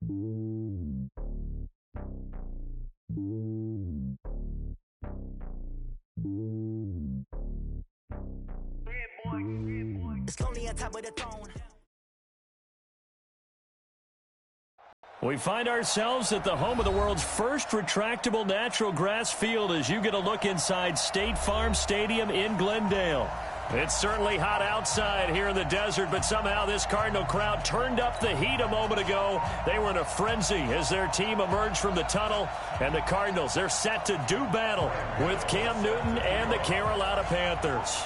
It's lonely on top of the throne. We find ourselves at the home of the world's first retractable natural grass field as you get a look inside State Farm Stadium in Glendale. It's certainly hot outside here in the desert, but somehow this Cardinal crowd turned up the heat a moment ago. They were in a frenzy as their team emerged from the tunnel, and the Cardinals, they're set to do battle with Cam Newton and the Carolina Panthers.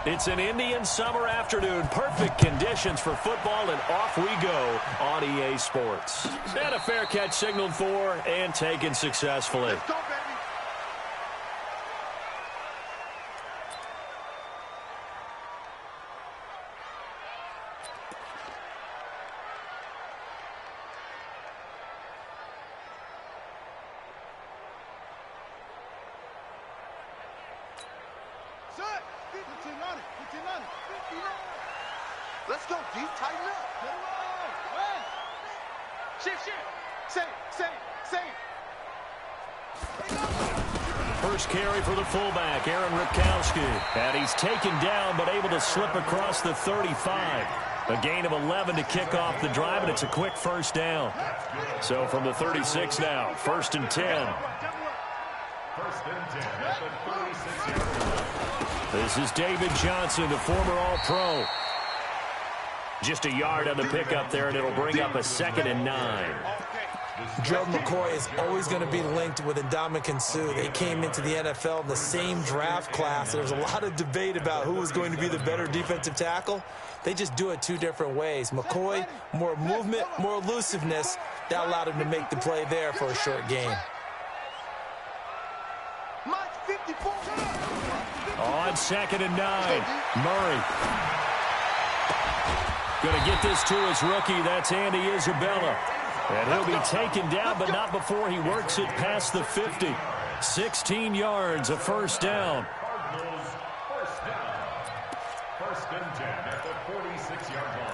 It's an Indian summer afternoon. Perfect conditions for football, and off we go on EA Sports. And a fair catch signaled for and taken successfully. Let's go, baby. Let's go, D. Tighten up. Shift. Same. First carry for the fullback, Aaron Ripkowski. And he's taken down, but able to slip across the 35. A gain of 11 to kick off the drive, and it's a quick first down. So from the 36 now, 1st and 10. This is David Johnson, the former All-Pro. Just a yard on the pickup there, and it'll bring up a 2nd and 9. Gerald McCoy is always going to be linked with Ndamukong Suh. They came into the NFL in the same draft class. There was a lot of debate about who was going to be the better defensive tackle. They just do it two different ways. McCoy, more movement, more elusiveness. That allowed him to make the play there for a short gain. On 2nd and 9, Murray. Going to get this to his rookie. That's Andy Isabella. And he'll be taken down, but not before he works it past the 50. 16 yards, a first down. First and 10 at the 46-yard line.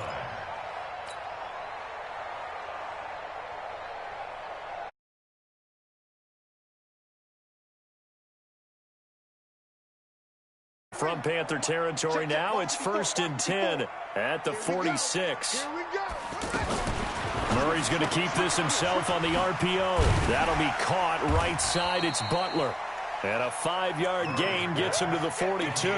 From Panther territory now, it's 1st and 10 at the 46. Murray's going to keep this himself on the RPO. That'll be caught right side. It's Butler. And a 5-yard gain gets him to the 42.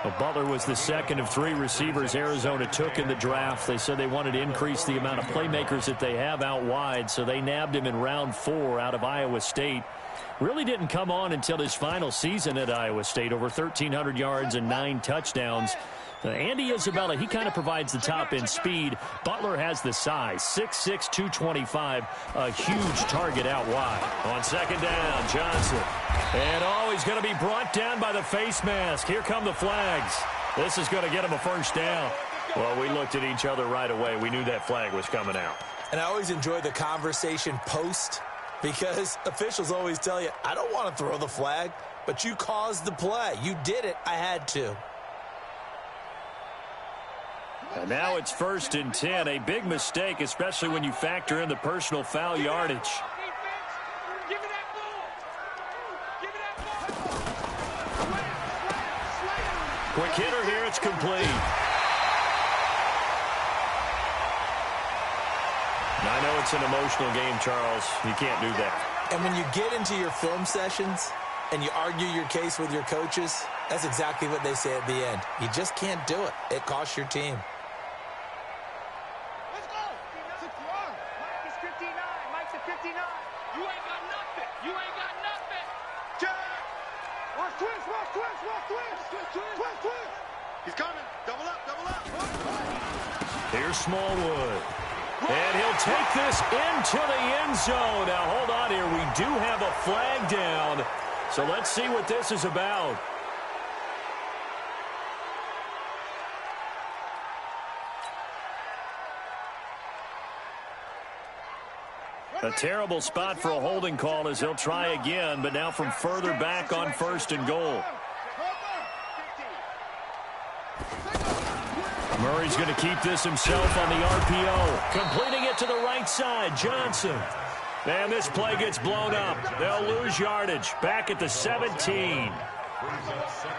Well, Butler was the second of 3 receivers Arizona took in the draft. They said they wanted to increase the amount of playmakers that they have out wide, so they nabbed him in round 4 out of Iowa State. Really didn't come on until his final season at Iowa State, over 1,300 yards and 9 touchdowns. Andy Isabella, he kind of provides the top-end speed. Butler has the size, 6'6", 225, a huge target out wide. On 2nd down, Johnson. And, he's going to be brought down by the face mask. Here come the flags. This is going to get him a first down. Well, we looked at each other right away. We knew that flag was coming out. And I always enjoy the conversation post, because officials always tell you, I don't want to throw the flag, but you caused the play. You did it. I had to. And now it's 1st and 10. A big mistake, especially when you factor in the personal foul yardage. Quick hitter here. It's complete. I know it's an emotional game, Charles. You can't do that. And when you get into your film sessions and you argue your case with your coaches, that's exactly what they say at the end. You just can't do it. It costs your team. Let's go. 61. Mike is 59. Mike's at 59. You ain't got nothing. You ain't got nothing. Check. Watch twist. He's coming. Double up. Here's Smallwood. And he'll take this into the end zone. Now, hold on here. We do have a flag down. So let's see what this is about. A terrible spot for a holding call as he'll try again, but now from further back on 1st and goal. Murray's going to keep this himself on the RPO. Completing it to the right side, Johnson. And this play gets blown up. They'll lose yardage. Back at the 17.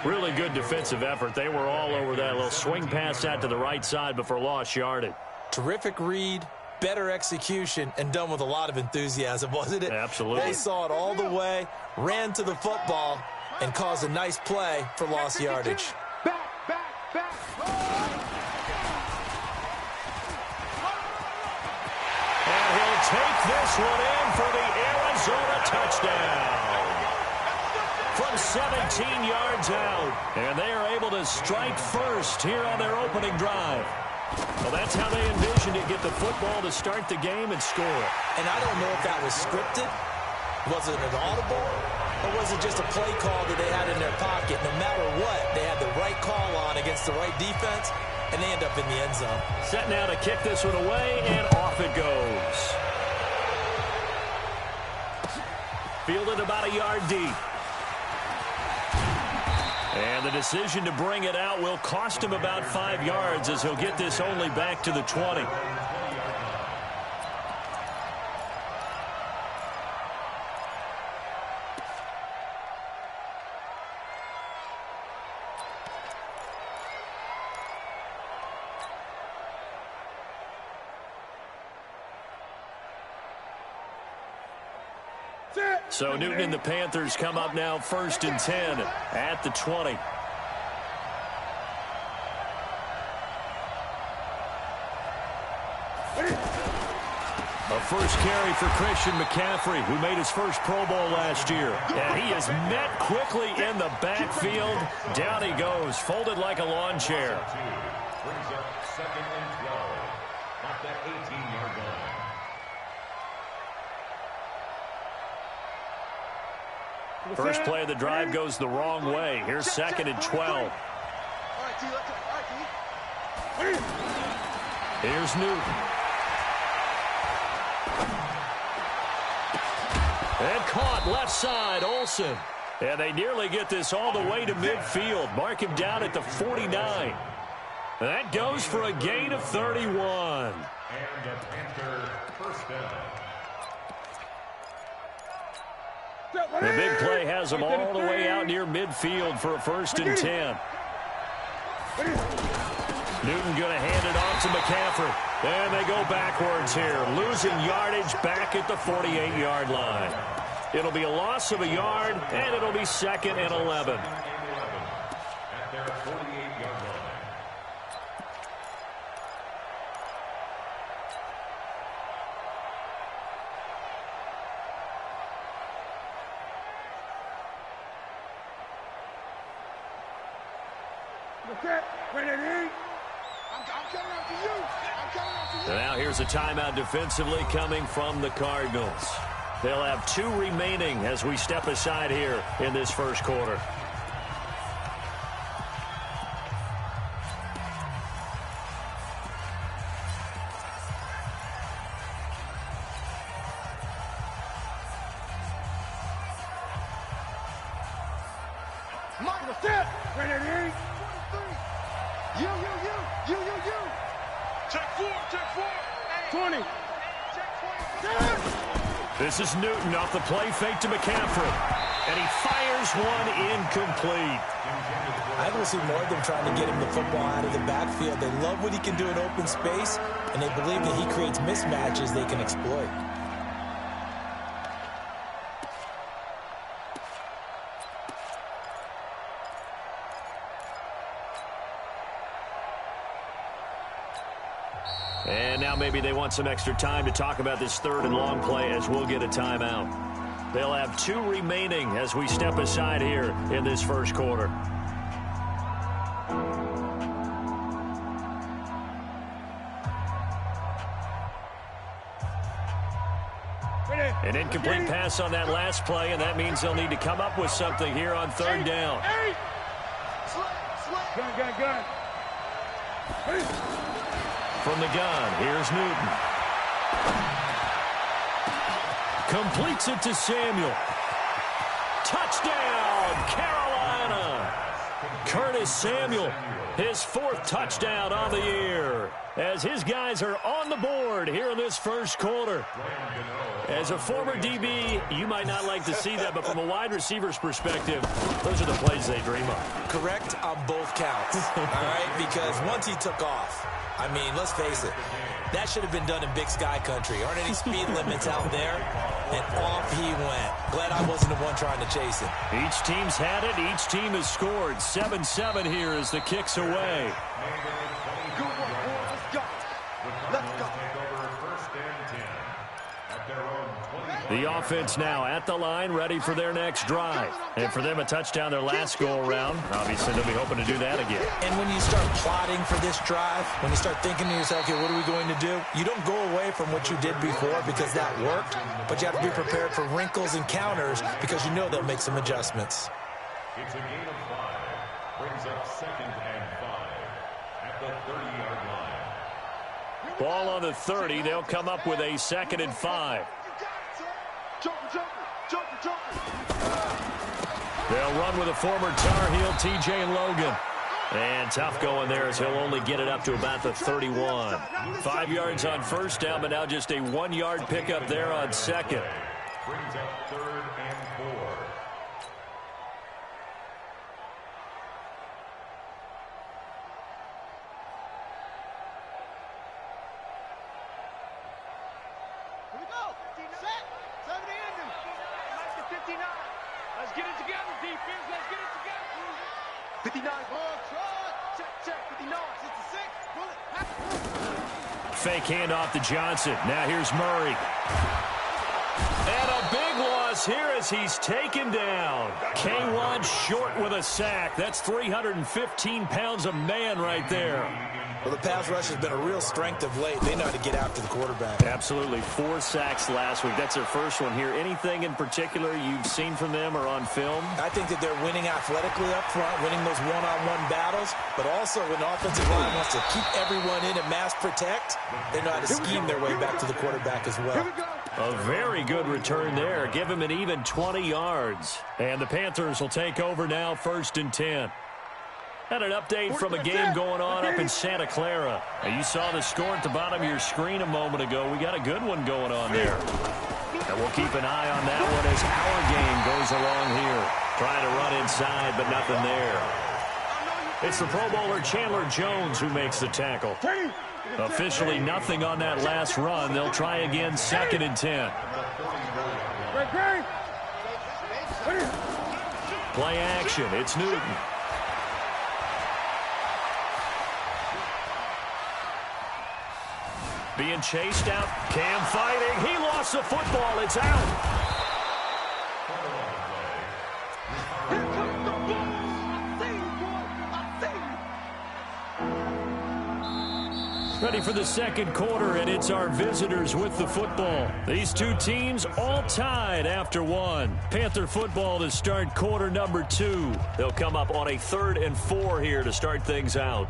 Really good defensive effort. They were all over that little swing pass out to the right side before lost yardage. Terrific read, better execution, and done with a lot of enthusiasm, wasn't it? Absolutely. They saw it all the way, ran to the football, and caused a nice play for lost yardage. Back. And he'll take this one in for the Arizona touchdown. From 17 yards out. And they are able to strike first here on their opening drive. Well, that's how they envisioned it. Get the football to start the game and score. And I don't know if that was scripted. Was it an audible? Or was it just a play call that they had in their pocket? No matter what, they had the right call on against the right defense, and they end up in the end zone. Set now to kick this one away, and off it goes. Fielded about a yard deep. And the decision to bring it out will cost him about 5 yards as he'll get this only back to the 20. So Newton and the Panthers come up now 1st and 10 at the 20. A first carry for Christian McCaffrey, who made his first Pro Bowl last year. And he is met quickly in the backfield. Down he goes, folded like a lawn chair. Brings up 2nd and 12 at that 18-yard line. First play of the drive goes the wrong way. Here's 2nd and 12. Here's Newton. And caught left side, Olsen. And they nearly get this all the way to midfield. Mark him down at the 49. That goes for a gain of 31. And a Panther first down. The big play has them all the way out near midfield for a 1st and 10. Newton going to hand it off to McCaffrey. And they go backwards here, losing yardage back at the 48-yard line. It'll be a loss of a yard, and it'll be 2nd and 11. At their 48-yard line. And now here's a timeout defensively coming from the Cardinals. They'll have 2 remaining as we step aside here in this first quarter. This is Newton off the play fake to McCaffrey. And he fires one incomplete. I don't see more of them trying to get him the football out of the backfield. They love what he can do in open space, and they believe that he creates mismatches they can exploit. And now maybe they want some extra time to talk about this 3rd and long play as we'll get a timeout. They'll have 2 remaining as we step aside here in this first quarter. An incomplete pass on that last play, and that means they'll need to come up with something here on 3rd down. Gun. From the gun, here's Newton. Completes it to Samuel. Touchdown, Carolina. Curtis Samuel, his 4th touchdown on the year, as his guys are on the board here in this first quarter. As a former DB, you might not like to see that, but from a wide receiver's perspective, those are the plays they dream of. Correct on both counts, all right? Because once he took off, I mean, let's face it, that should have been done in Big Sky Country. Aren't any speed limits out there? And off he went. Glad I wasn't the one trying to chase him. Each team's had it. Each team has scored. 7-7 here as the kick's away. Good one, boys. Let's go. Let's go. The offense now at the line, ready for their next drive. And for them, a touchdown their last go-around. Obviously, they'll be hoping to do that again. And when you start plotting for this drive, when you start thinking to yourself, okay, what are we going to do? You don't go away from what you did before because that worked, but you have to be prepared for wrinkles and counters because you know they'll make some adjustments. It's a gain of 5. Brings up 2nd and 5 at the 30-yard line. Ball on the 30. They'll come up with a 2nd and 5. They'll run with a former Tar Heel, T.J. Logan. And tough going there as he'll only get it up to about the 31. 5 yards on first down, but now just a 1-yard pickup there on second. Brings up 3rd and 4. Here we go. Set. 70 in them. Mike to 59. Let's get it together, defense. Let's get it together. 59. Ball, try. Check. 59. 66. Bullet. Fake handoff to Johnson. Now here's Murray. And a big loss here as he's taken down. K1 short with a sack. That's 315 pounds of man right there. Well, the pass rush has been a real strength of late. They know how to get after the quarterback. Absolutely. 4 sacks last week. That's their first one here. Anything in particular you've seen from them or on film? I think that they're winning athletically up front, winning those one-on-one battles, but also when the offensive line wants to keep everyone in and mass protect, they know how to scheme their way back to the quarterback as well. A very good return there. Give him an even 20 yards. And the Panthers will take over now, 1st and 10. And an update from a game going on up in Santa Clara. Now, you saw the score at the bottom of your screen a moment ago. We got a good one going on there. And we'll keep an eye on that one as our game goes along here. Trying to run inside, but nothing there. It's the Pro Bowler Chandler Jones who makes the tackle. Officially nothing on that last run. They'll try again, 2nd and 10. Play action. It's Newton. Being chased out. Cam fighting. He lost the football. It's out. Ready for the second quarter, and it's our visitors with the football. These two teams all tied after 1. Panther football to start quarter number 2. They'll come up on a 3rd and 4 here to start things out.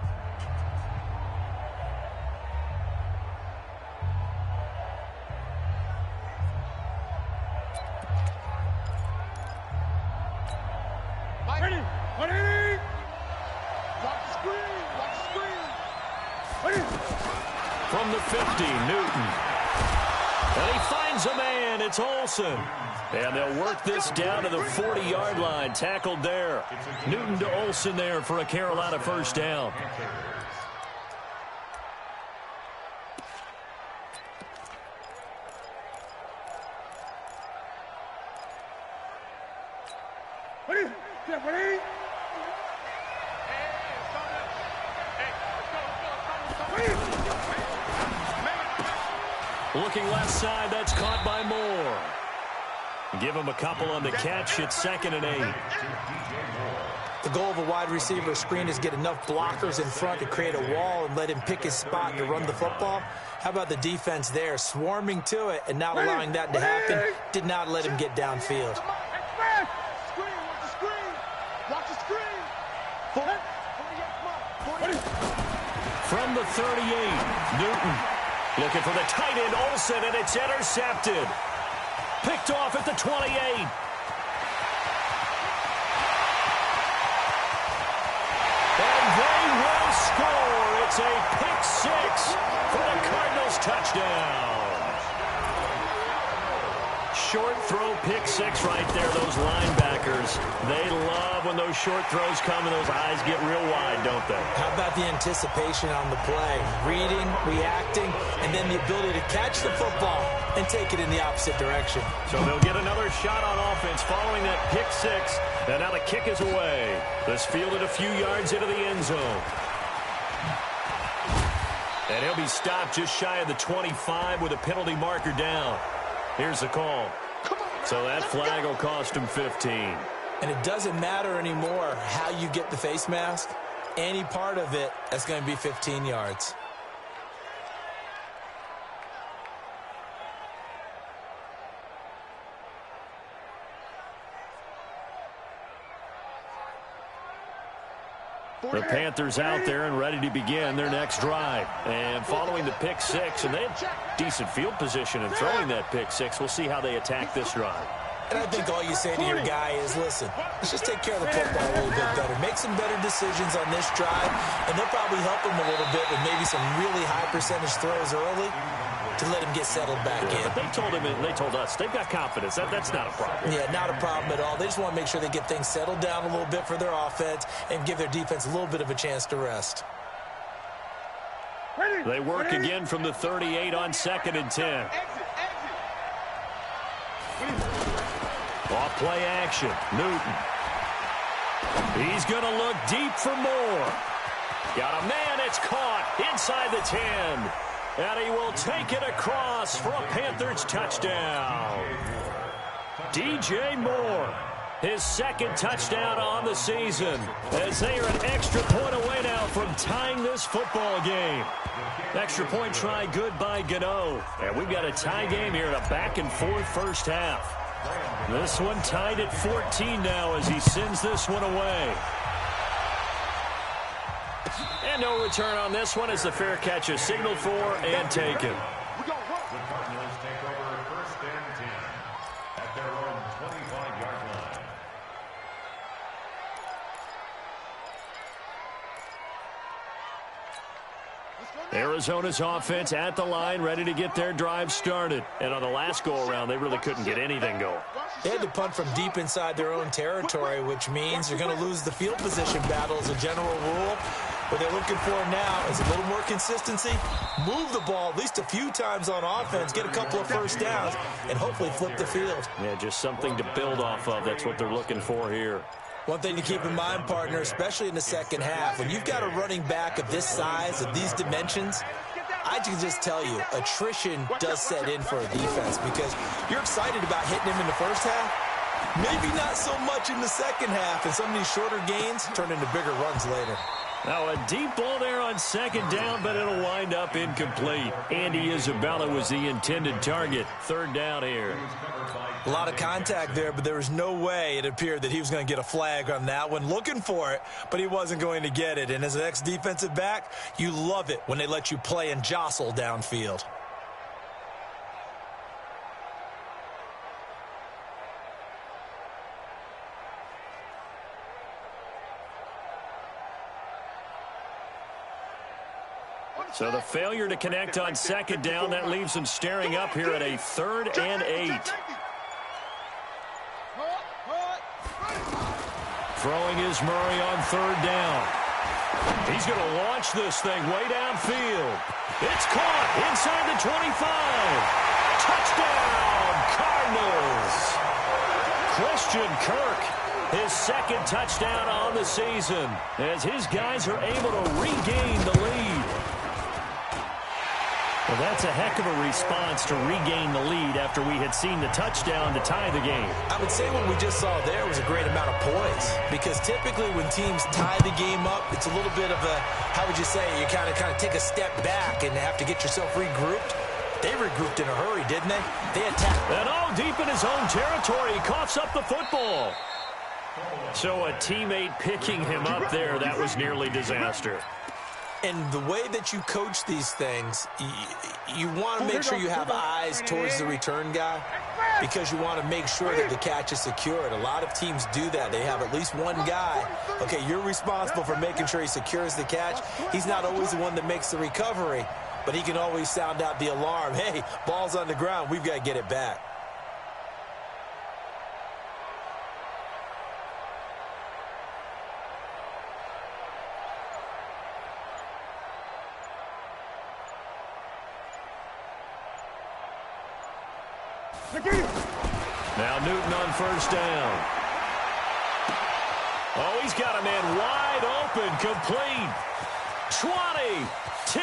From the 50, Newton. And he finds a man. It's Olsen. And they'll work this down to the 40-yard line. Tackled there. Newton to Olsen there for a Carolina first down. Looking left side, that's caught by Moore. Give him a couple on the catch. It's 2nd and 8. The goal of a wide receiver screen is get enough blockers in front to create a wall and let him pick his spot to run the football. How about the defense there, swarming to it and not allowing that to happen? Did not let him get downfield. From the 38, Newton looking for the tight end, Olsen, and it's intercepted. Picked off at the 28. And they will score. It's a pick six for the Cardinals touchdown. Short throw pick six right there, those linebackers. They love when those short throws come and those eyes get real wide, don't they? How about the anticipation on the play? Reading, reacting, and then the ability to catch the football and take it in the opposite direction. So they'll get another shot on offense following that pick six. And now the kick is away. This fielded a few yards into the end zone. And he'll be stopped just shy of the 25 with a penalty marker down. Here's the call. So that flag will cost him 15. And it doesn't matter anymore how you get the face mask. Any part of it, that's going to be 15 yards. The Panthers out there and ready to begin their next drive. And following the pick six, and they had decent field position in throwing that pick six. We'll see how they attack this drive. And I think all you say to your guy is, listen, let's just take care of the football a little bit better. Make some better decisions on this drive, and they'll probably help him a little bit with maybe some really high percentage throws early to let him get settled back in. But they told him, and they told us, they've got confidence. That's not a problem. Yeah, not a problem at all. They just want to make sure they get things settled down a little bit for their offense and give their defense a little bit of a chance to rest. They work again from the 38 on 2nd and 10. Off play action. Newton. He's going to look deep for more. Got a man. It's caught inside the 10. And he will take it across for a Panthers touchdown. DJ Moore, his second touchdown on the season, as they are an extra point away now from tying this football game. Extra point try good by Gano. And we've got a tie game here in a back-and-forth first half. This one tied at 14 now as he sends this one away. And no return on this one as the fair catch is signaled for and taken. The Cardinals take over 1st and 10 at their own 25-yard line. Arizona's offense at the line, ready to get their drive started. And on the last go-around, they really couldn't get anything going. They had to punt from deep inside their own territory, which means they're going to lose the field position battle as a general rule. What they're looking for now is a little more consistency, move the ball at least a few times on offense, get a couple of first downs, and hopefully flip the field. Yeah, just something to build off of. That's what they're looking for here. One thing to keep in mind, partner, especially in the second half, when you've got a running back of this size, of these dimensions, I can just tell you, attrition does set in for a defense because you're excited about hitting him in the first half, maybe not so much in the second half, and some of these shorter gains turn into bigger runs later. Now a deep ball there on 2nd down, but it'll wind up incomplete. Andy Isabella was the intended target. 3rd down here. A lot of contact there, but there was no way it appeared that he was going to get a flag on that one. Looking for it, but he wasn't going to get it. And as an ex-defensive back, you love it when they let you play and jostle downfield. So the failure to connect on 2nd down, that leaves them staring up here at a 3rd and 8. Throwing is Murray on 3rd down. He's going to launch this thing way downfield. It's caught inside the 25. Touchdown, Cardinals. Christian Kirk, his 2nd touchdown on the season, as his guys are able to regain the lead. Well, that's a heck of a response to regain the lead after we had seen the touchdown to tie the game. I would say what we just saw there was a great amount of poise, because typically when teams tie the game up, it's a little bit of a, how would you say, you kind of take a step back and have to get yourself regrouped. They regrouped in a hurry, didn't they? They attacked. And all deep in his own territory, he coughs up the football. So a teammate picking him up there, that was nearly disaster. And the way that you coach these things, you want to make sure you have eyes towards the return guy. because you want to make sure that the catch is secured. A lot of teams do that. They have at least one guy. Okay, you're responsible for making sure he secures the catch. He's not always the one that makes the recovery, but he can always sound out the alarm. Hey, ball's on the ground. We've got to get it back. Now Newton on first down. Oh, he's got a man wide open, complete. 20, 10,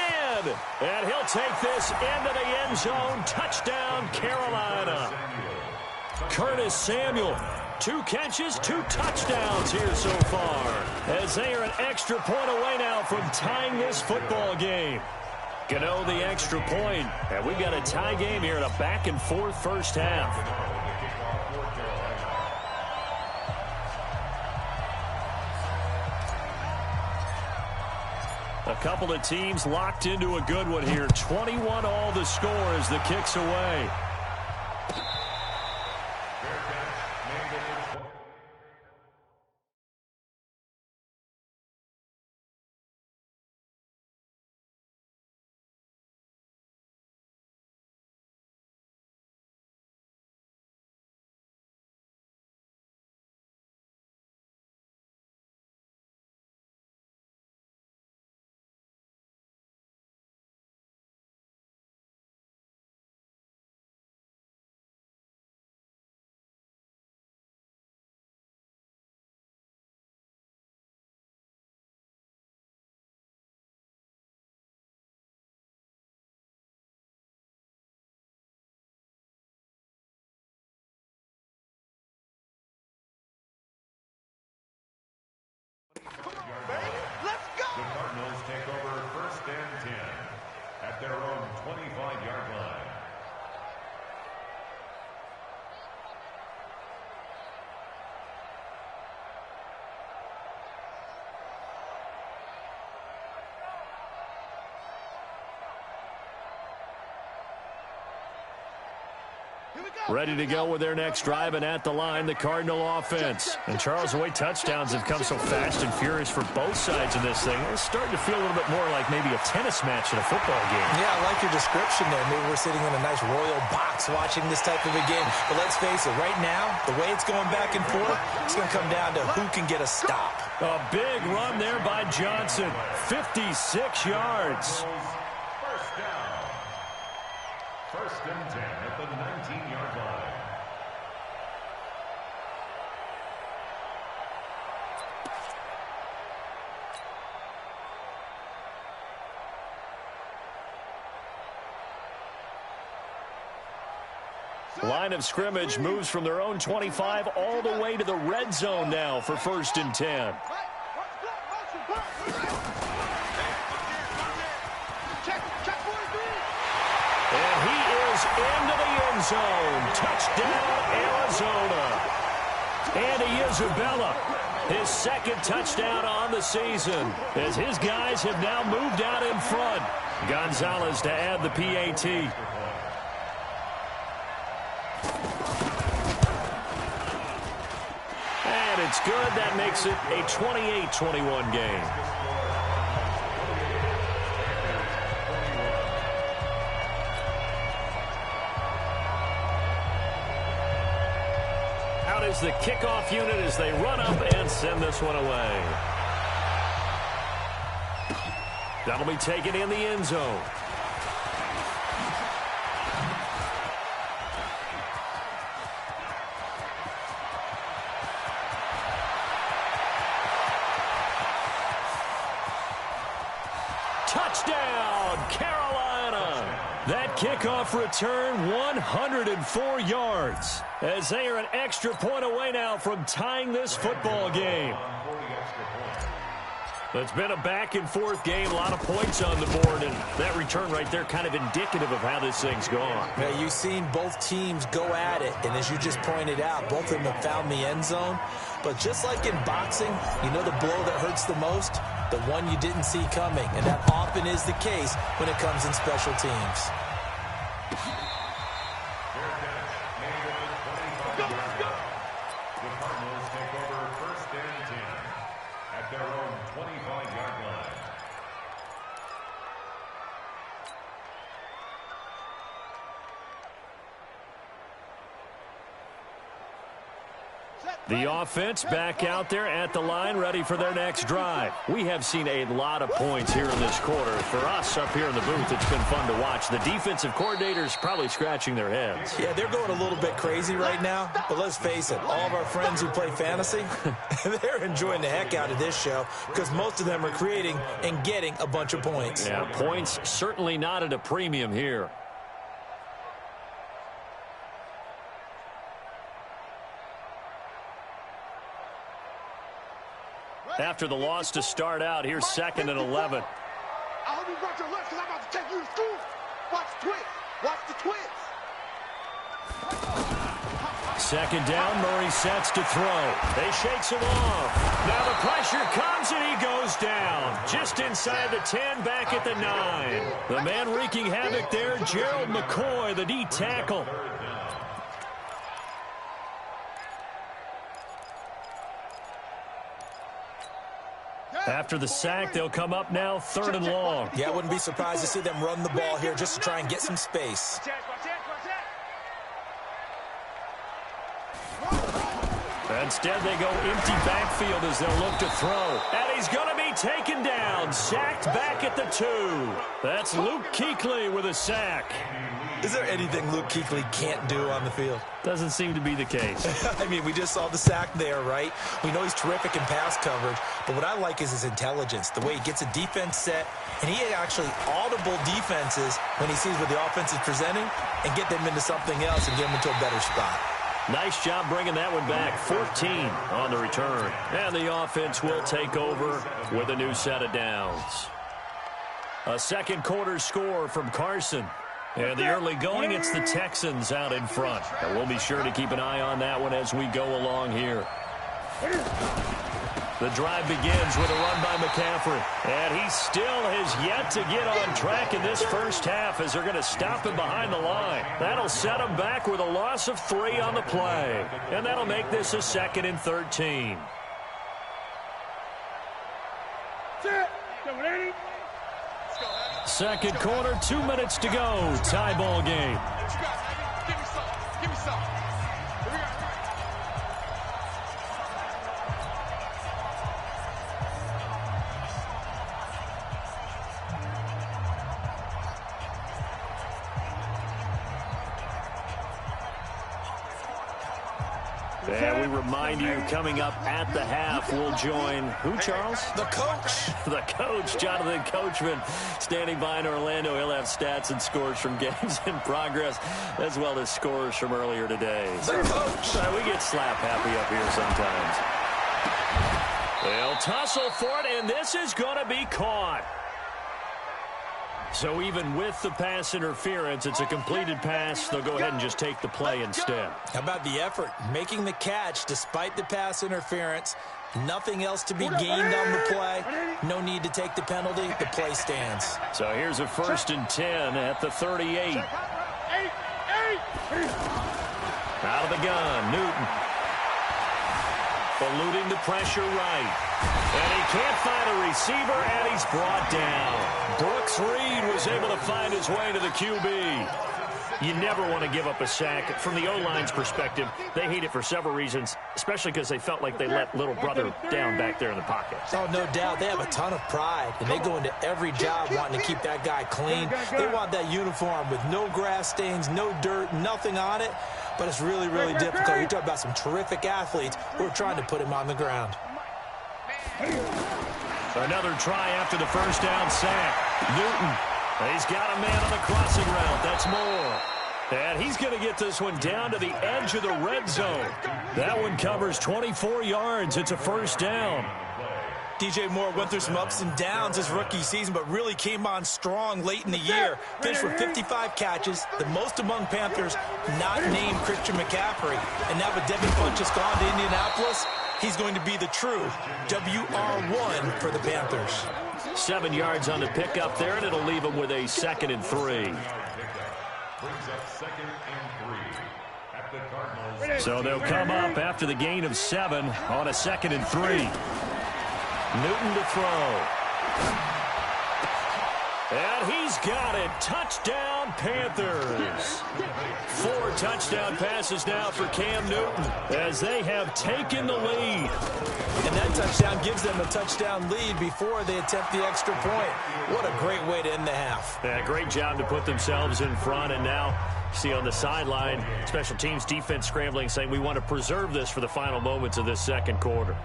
and he'll take this into the end zone. Touchdown, Carolina. Curtis Samuel, 2 catches, 2 touchdowns here so far, as they are an extra point away now from tying this football game. Gano the extra point, and we've got a tie game here in a back-and-forth first half. A couple of teams locked into a good one here. 21 all the score as the kick's away. The Cardinals take over first and 10 at their own 25-yard line. Ready to go with their next drive, and at the line, the Cardinal offense. And Charles, the way touchdowns have come so fast and furious for both sides in this thing, it's starting to feel a little bit more like maybe a tennis match in a football game. Yeah, I like your description there. Maybe we're sitting in a nice royal box watching this type of a game. But let's face it, right now, the way it's going back and forth, it's going to come down to who can get a stop. A big run there by Johnson, 56 yards. First down. First and 10 at the 19-yard line. Line of scrimmage moves from their own 25 all the way to the red zone now for first and 10. And he is into the end zone. Touchdown, Arizona. Andy Isabella, his second touchdown on the season, as his guys have now moved out in front. Gonzalez to add the PAT. And it's good. That makes it a 28-21 game. Out is the kickoff unit as they run up and send this one away. That'll be taken in the end zone. Touchdown, Carolina. That kickoff return, 104 yards, as they are an extra point away now from tying this football game. It's been a back-and-forth game, a lot of points on the board, and that return right there kind of indicative of how this thing's gone. Yeah, you've seen both teams go at it, and as you just pointed out, both of them have found the end zone. But just like in boxing, you know the blow that hurts the most? The one you didn't see coming, and that often is the case when it comes in special teams. The offense back out there at the line, ready for their next drive. We have seen a lot of points here in this quarter. For us up here in the booth, it's been fun to watch. The defensive coordinators probably scratching their heads. Yeah, they're going a little bit crazy right now. But let's face it, all of our friends who play fantasy, they're enjoying the heck out of this show because most of them are creating and getting a bunch of points. Yeah, points certainly not at a premium here. After the loss to start out, here's 2nd and 11. I hope you brought your lunch because I'm about to take you to school. Watch the twins. Watch the twins. 2nd down, Murray sets to throw. They shakes him off. Now the pressure comes and he goes down. Just inside the 10, back at the 9. The man wreaking havoc there, Gerald McCoy, the D tackle. After the sack, they'll come up now 3rd and long. Yeah, I wouldn't be surprised to see them run the ball here just to try and get some space. Instead, they go empty backfield as they'll look to throw. And he's going to be taken down, sacked back at the 2. That's Luke Kuechly with a sack. Is there anything Luke Kuechly can't do on the field? Doesn't seem to be the case. I mean, we just saw the sack there, right? We know he's terrific in pass coverage, but what I like is his intelligence, the way he gets a defense set, and he actually audible defenses when he sees what the offense is presenting and get them into something else and get them into a better spot. Nice job bringing that one back. 14 on the return. And the offense will take over with a new set of downs. A second quarter score from Carson. And the early going, it's the Texans out in front. And we'll be sure to keep an eye on that one as we go along here. The drive begins with a run by McCaffrey. And he still has yet to get on track in this first half as they're going to stop him behind the line. That'll set him back with a loss of 3 on the play. And that'll make this a 2nd and 13. Second quarter, 2 minutes to go. Tie ball game. Give me some. Give me some. Here we go. And we remind you, coming up at the half, we'll join who, Charles? The coach. The coach, Jonathan Coachman, standing by in Orlando. He'll have stats and scores from games in progress, as well as scores from earlier today. The coach. We get slap happy up here sometimes. They'll tussle for it, and this is going to be caught. So even with the pass interference, it's a completed pass. They'll go ahead and just take the play instead. How about the effort? Making the catch despite the pass interference. Nothing else to be gained on the play. No need to take the penalty. The play stands. So here's a 1st and 10 at the 38. Out of the gun, Newton. Eluding the pressure right. And he can't find a receiver, and he's brought down. Brooks Reed was able to find his way to the QB. You never want to give up a sack. From the O-line's perspective, they hate it for several reasons, especially because they felt like they let little brother down back there in the pocket. Oh, no doubt. They have a ton of pride, and they go into every job wanting to keep that guy clean. They want that uniform with no grass stains, no dirt, nothing on it. But it's really, really difficult. You're talking about some terrific athletes who are trying to put him on the ground. Another try after the first down sack. Newton, he's got a man on the crossing route. That's Moore. And he's going to get this one down to the edge of the red zone. That one covers 24 yards. It's a 1st down. DJ Moore went through some ups and downs his rookie season, but really came on strong late in the year. Finished with 55 catches, the most among Panthers not named Christian McCaffrey. And now with Devin Funchess gone to Indianapolis, he's going to be the true WR1 for the Panthers. 7 yards on the pickup there, and it'll leave him with a 2nd and 3. So they'll come up after the gain of 7 on a 2nd and 3. Newton to throw. And he's got it. Touchdown, Panthers. 4 touchdown passes now for Cam Newton as they have taken the lead. And that touchdown gives them a touchdown lead before they attempt the extra point. What a great way to end the half. Yeah, great job to put themselves in front. And now, see on the sideline, special teams defense scrambling, saying we want to preserve this for the final moments of this second quarter.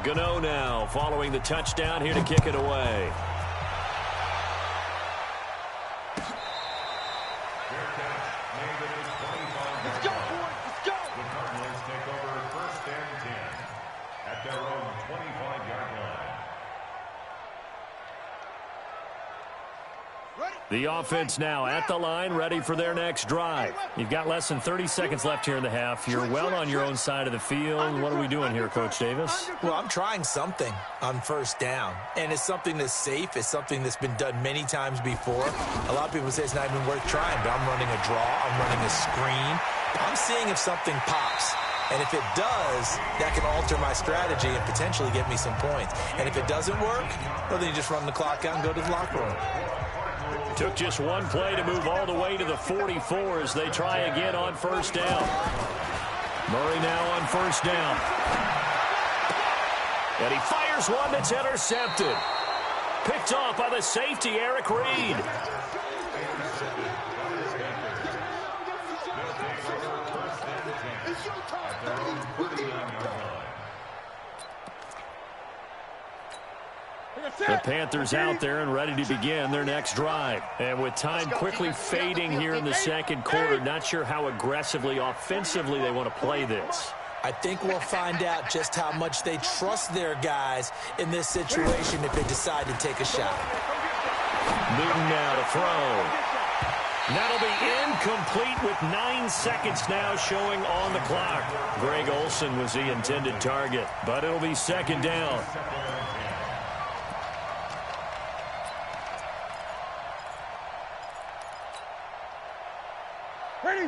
Gano now following the touchdown here to kick it away. Let's go, boys. Let's go. The Cardinals take over 1st and 10 at their own 25-yard line. The offense now at the line, ready for their next drive. You've got less than 30 seconds left here in the half. You're well on your own side of the field. What are we doing here, Coach Davis? Well, I'm trying something on 1st down, and it's something that's safe. It's something that's been done many times before. A lot of people say it's not even worth trying, but I'm running a draw. I'm running a screen. I'm seeing if something pops. And if it does, that can alter my strategy and potentially get me some points. And if it doesn't work, well, then you just run the clock out and go to the locker room. Took just one play to move all the way to the 44 as they try again on 1st down. Murray now on 1st down. And he fires one that's intercepted. Picked off by the safety, Eric Reed. The Panthers out there and ready to begin their next drive. And with time quickly fading here in the second quarter, not sure how aggressively, offensively they want to play this. I think we'll find out just how much they trust their guys in this situation if they decide to take a shot. Newton now to throw. That'll be incomplete with 9 seconds now showing on the clock. Greg Olsen was the intended target, but it'll be 2nd down.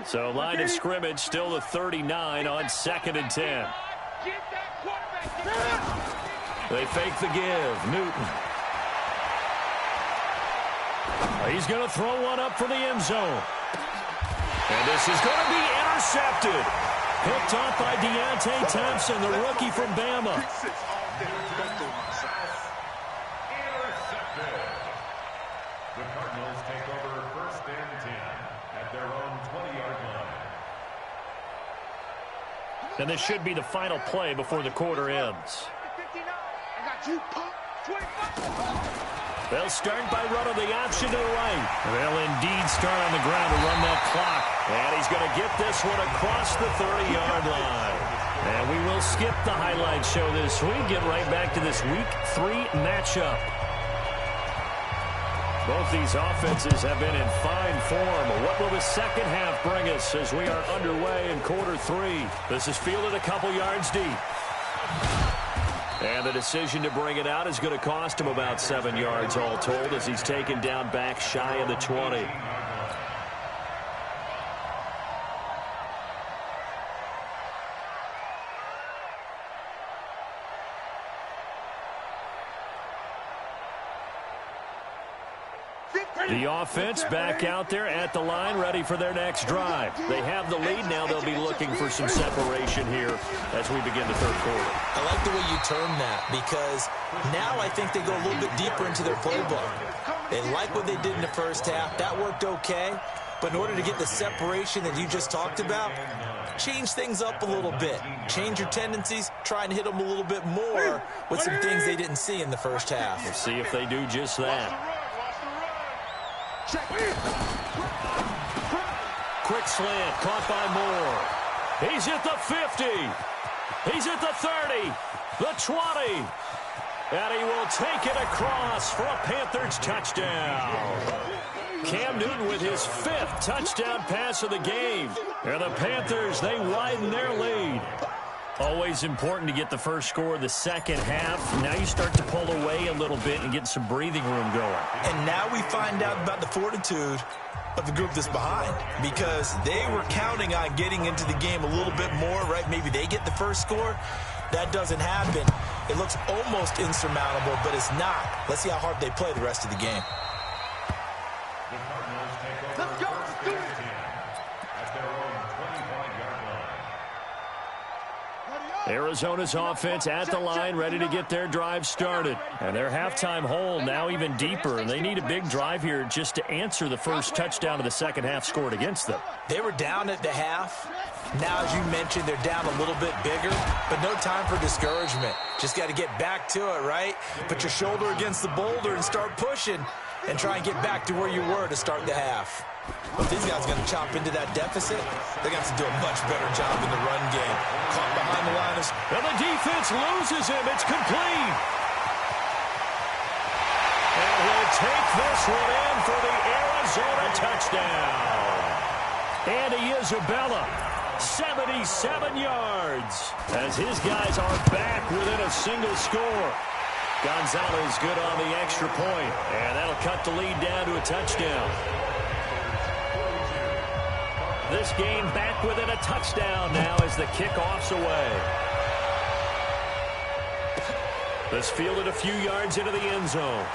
So line of scrimmage still the 39 on 2nd and 10. They fake the give. Newton. He's going to throw one up for the end zone. And this is going to be intercepted. Picked off by Deontay Thompson, the rookie from Bama. The Cardinals take over 1st and 10 at their own 20-yard line. And this should be the final play before the quarter ends. They'll start by running the option to the right. They'll indeed start on the ground to run that clock. And he's going to get this one across the 30-yard line. And we will skip the highlight show this week. Get right back to this Week 3 matchup. Both these offenses have been in fine form. What will the second half bring us as we are underway in quarter 3? This is fielded a couple yards deep. And the decision to bring it out is going to cost him about 7 yards all told as he's taken down back shy of the 20. The offense back out there at the line, ready for their next drive. They have the lead now. They'll be looking for some separation here as we begin the third quarter. I like the way you term that because now I think they go a little bit deeper into their playbook. They like what they did in the first half. That worked okay. But in order to get the separation that you just talked about, change things up a little bit. Change your tendencies. Try and hit them a little bit more with some things they didn't see in the first half. We'll see if they do just that. Quick slant, caught by Moore. He's at the 50. He's at the 30, the 20. And he will take it across for a Panthers touchdown. Cam Newton with his 5th touchdown pass of the game. And the Panthers, they widen their lead. Always important to get the first score of the second half. Now you start to pull away a little bit and get some breathing room going. And now we find out about the fortitude of the group that's behind, because they were counting on getting into the game a little bit more, right? Maybe they get the first score. That doesn't happen. It looks almost insurmountable, but it's not. Let's see how hard they play the rest of the game. Let's go. Let's do it. At their own 25-yard line. Arizona's offense at the line, ready to get their drive started. And their halftime hole now even deeper, and they need a big drive here just to answer the first touchdown of the second half scored against them. They were down at the half. Now, as you mentioned, they're down a little bit bigger, but no time for discouragement. Just got to get back to it, right? Put your shoulder against the boulder and start pushing and try and get back to where you were to start the half. But these guys are going to chop into that deficit. They're going to have to do a much better job in the run game. Caught behind the line. And the defense loses him. It's complete. And he'll take this one in for the Arizona touchdown. Andy Isabella, 77 yards, as his guys are back within a single score. Gonzalez good on the extra point, and that'll cut the lead down to a touchdown. This game back within a touchdown now as the kickoff's away. This fielded a few yards into the end zone.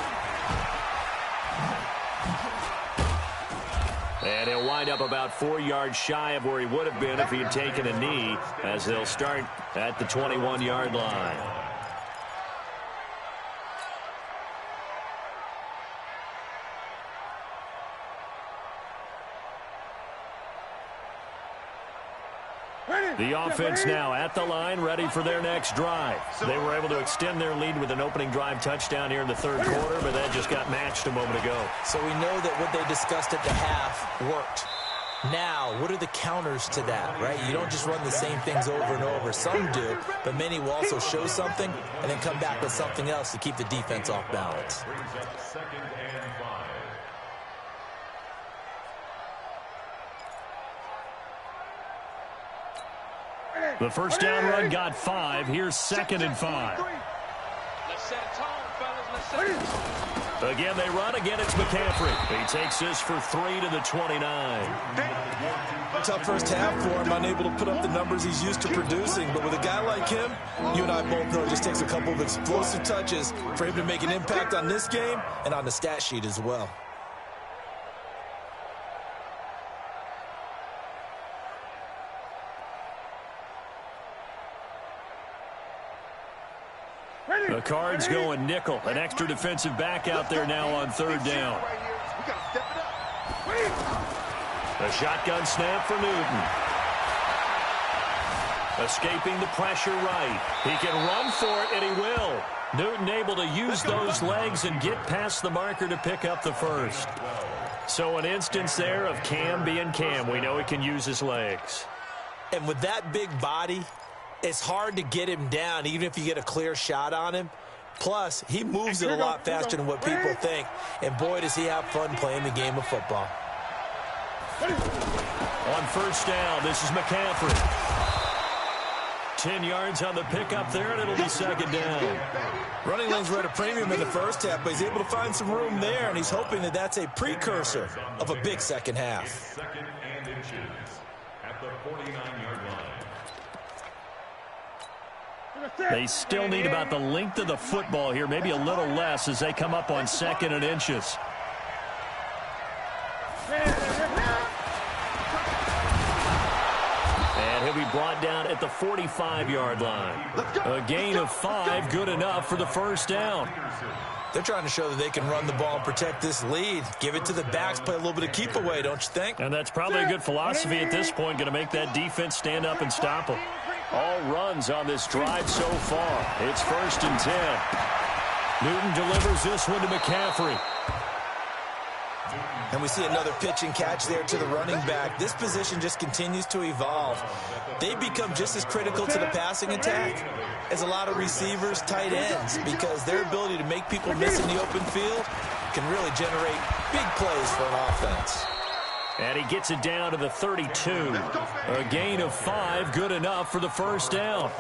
And he'll wind up about 4 yards shy of where he would have been if he had taken a knee, as they'll start at the 21-yard line. The offense now at the line, ready for their next drive. They were able to extend their lead with an opening drive touchdown here in the third quarter, but that just got matched a moment ago. So we know that what they discussed at the half worked. Now, what are the counters to that, right? You don't just run the same things over and over. Some do, but many will also show something and then come back with something else to keep the defense off balance. Brings up 2nd and 5. The first down run got 5. Here's 2nd and 5. Let's set a tone, fellas. Let's set a tone. Again, they run. Again, it's McCaffrey. He takes this for 3 to the 29. Tough first half for him, unable to put up the numbers he's used to producing. But with a guy like him, you and I both know it just takes a couple of explosive touches for him to make an impact on this game and on the stat sheet as well. The Cards going nickel. An extra defensive back out there now on third down. A shotgun snap for Newton. Escaping the pressure right. He can run for it, and he will. Newton able to use those legs and get past the marker to pick up the first. So an instance there of Cam being Cam. We know he can use his legs. And with that big body, it's hard to get him down, even if you get a clear shot on him. Plus, he moves it a lot faster than what people think. And boy, does he have fun playing the game of football. On first down, this is McCaffrey. 10 yards on the pickup there, and it'll be second down. Running lanes were at a premium in the first half, but he's able to find some room there, and he's hoping that that's a precursor of a big second half. 2nd and inches at the 49-yard line. They still need about the length of the football here, maybe a little less as they come up on 2nd and inches. And he'll be brought down at the 45-yard line. A gain of 5, good enough for the first down. They're trying to show that they can run the ball and protect this lead. Give it to the backs, play a little bit of keep away, don't you think? And that's probably a good philosophy at this point, going to make that defense stand up and stop them. All runs on this drive so far. It's 1st and 10. Newton delivers this one to McCaffrey. And we see another pitch and catch there to the running back. This position just continues to evolve. They become just as critical to the passing attack as a lot of receivers, tight ends, because their ability to make people miss in the open field can really generate big plays for an offense. And he gets it down to the 32. A gain of 5, good enough for the first down.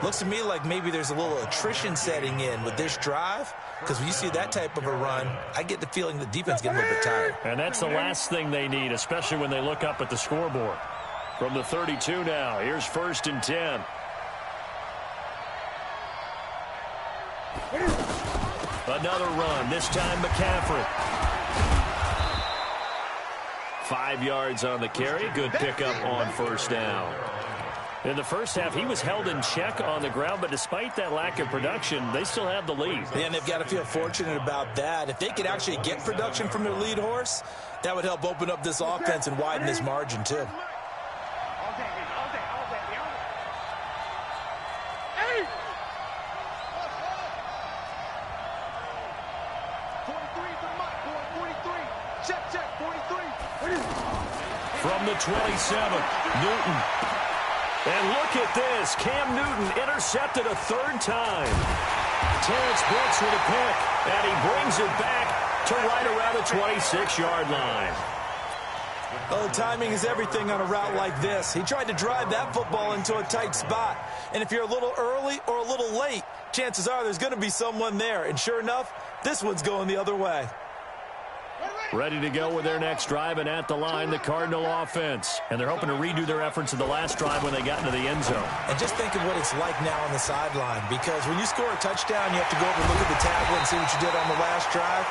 Looks to me like maybe there's a little attrition setting in with this drive, because when you see that type of a run, I get the feeling the defense getting a little bit tired. And that's the last thing they need, especially when they look up at the scoreboard. From the 32 now, here's 1st and 10. Another run, this time McCaffrey. 5 yards on the carry, good pickup on 1st down. In the first half, he was held in check on the ground, but despite that lack of production, they still have the lead. Yeah, and they've got to feel fortunate about that. If they could actually get production from their lead horse, that would help open up this offense and widen this margin, too. From the 27, Newton. And look at this. Cam Newton intercepted a 3rd time. Terrence Brooks with a pick. And he brings it back to right around the 26-yard line. Oh, timing is everything on a route like this. He tried to drive that football into a tight spot. And if you're a little early or a little late, chances are there's going to be someone there. And sure enough, this one's going the other way. Ready to go with their next drive, and at the line, the Cardinal offense. And they're hoping to redo their efforts in the last drive when they got into the end zone. And just think of what it's like now on the sideline, because when you score a touchdown, you have to go over and look at the tablet and see what you did on the last drive.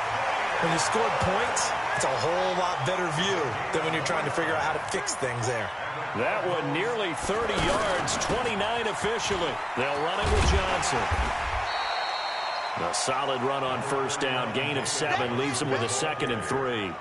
When you scored points, it's a whole lot better view than when you're trying to figure out how to fix things there. That one nearly 30 yards, 29 officially. They'll run it with Johnson. A solid run on 1st down. Gain of 7 leaves them with a 2nd and 3.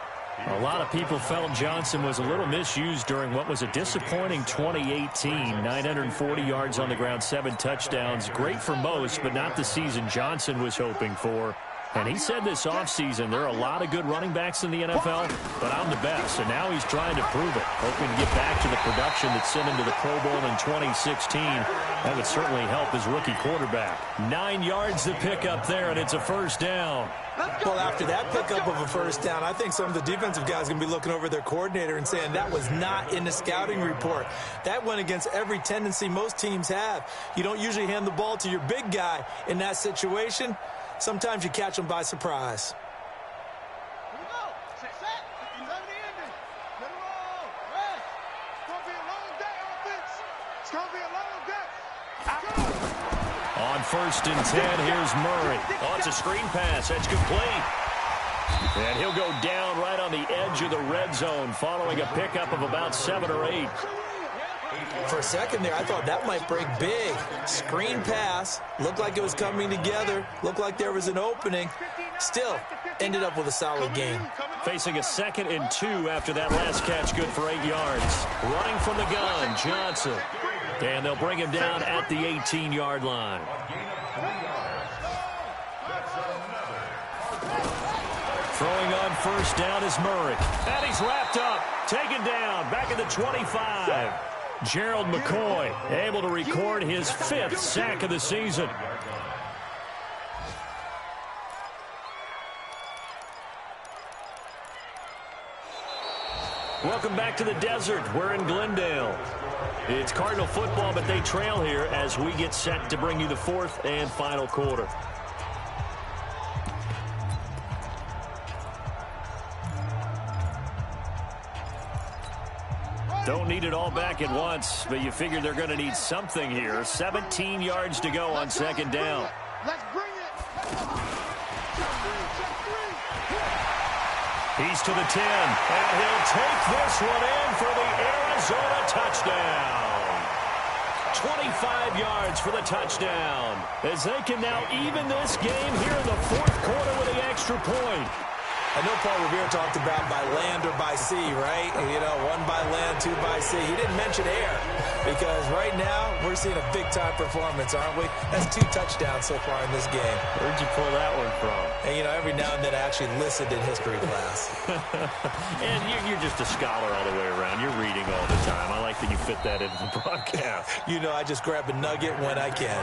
A lot of people felt Johnson was a little misused during what was a disappointing 2018. 940 yards on the ground, 7 touchdowns. Great for most, but not the season Johnson was hoping for. And he said this offseason there are a lot of good running backs in the NFL, but I'm the best. And now he's trying to prove it, hoping to get back to the production that sent him to the Pro Bowl in 2016. That would certainly help his rookie quarterback. 9 yards to pick up there, and it's a 1st down. Well, after that pickup of a 1st down, I think some of the defensive guys are going to be looking over their coordinator and saying that was not in the scouting report. That went against every tendency most teams have. You don't usually hand the ball to your big guy in that situation. Sometimes you catch them by surprise. Here we go. Set. 70 ending. Let it roll. Rest. It's going to be a long day, offense. It's going to be a long day. On 1st and 10, here's Murray. Oh, it's a screen pass. That's complete. And he'll go down right on the edge of the red zone following a pickup of about 7 or 8. For a second there, I thought that might break big. Screen pass. Looked like it was coming together. Looked like there was an opening. Still, ended up with a solid game. Facing a 2nd and 2 after that last catch, good for 8 yards. Running from the gun, Johnson. And they'll bring him down at the 18-yard line. Throwing on 1st down is Murray. And he's wrapped up. Taken down. Back at the 25. Gerald McCoy able to record his 5th sack of the season. Welcome back to the desert. We're in Glendale. It's Cardinal football, but they trail here as we get set to bring you the 4th and final quarter. Don't need it all back at once, but you figure they're going to need something here. 17 yards to go on 2nd down. Let's bring it. He's to the 10, and he'll take this one in for the Arizona touchdown. 25 yards for the touchdown, as they can now even this game here in the 4th quarter with the extra point. I know Paul Revere talked about by land or by sea, right? You know, 1 by land, 2 by sea. He didn't mention air because right now we're seeing a big-time performance, aren't we? That's 2 touchdowns so far in this game. Where'd you pull that one from? And, you know, every now and then I actually listened in history class. And you're just a scholar all the way around. You're reading all the time. I like that you fit that into the broadcast. You know, I just grab a nugget when I can.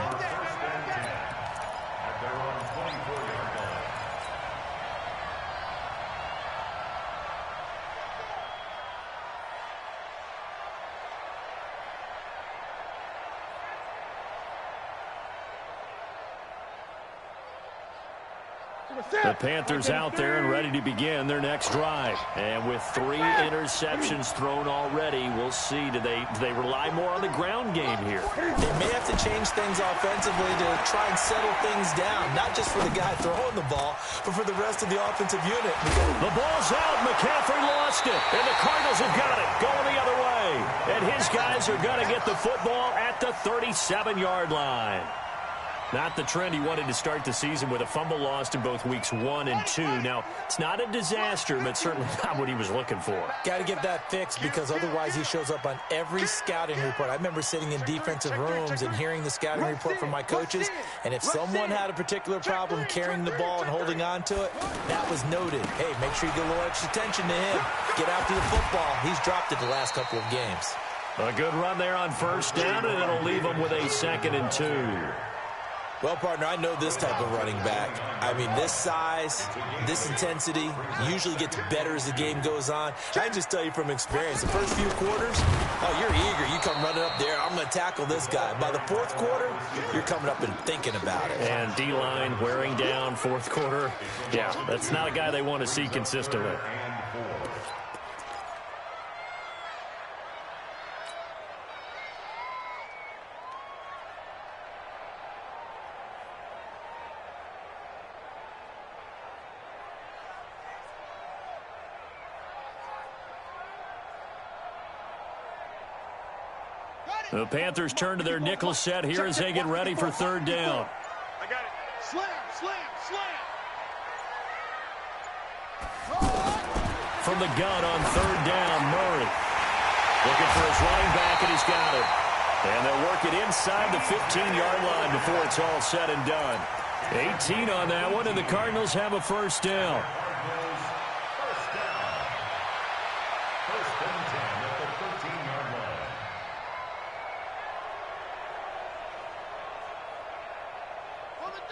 The Panthers out there and ready to begin their next drive. And with 3 interceptions thrown already, we'll see. Do they rely more on the ground game here? They may have to change things offensively to try and settle things down, not just for the guy throwing the ball, but for the rest of the offensive unit. The ball's out. McCaffrey lost it. And the Cardinals have got it. Going the other way. And his guys are going to get the football at the 37-yard line. Not the trend he wanted to start the season with a fumble lost in both weeks 1 and 2. Now, it's not a disaster, but certainly not what he was looking for. Got to get that fixed because otherwise he shows up on every scouting report. I remember sitting in defensive rooms and hearing the scouting report from my coaches, and if someone had a particular problem carrying the ball and holding on to it, that was noted. Hey, make sure you get a little extra attention to him. Get after the football. He's dropped it the last couple of games. A good run there on first down, and it'll leave him with a 2nd and 2. Well, partner, I know this type of running back. I mean, this size, this intensity usually gets better as the game goes on. I can just tell you from experience, the first few quarters, oh, you're eager. You come running up there, I'm going to tackle this guy. By the 4th quarter, you're coming up and thinking about it. And D-line wearing down 4th quarter. Yeah, that's not a guy they want to see consistently. The Panthers turn to their nickel set here as they get ready for 3rd down. I got it. Slam, slam, slam. From the gun on 3rd down, Murray. Looking for his running back, and he's got it. And they'll work it inside the 15-yard line before it's all said and done. 18 on that one, and the Cardinals have a 1st down.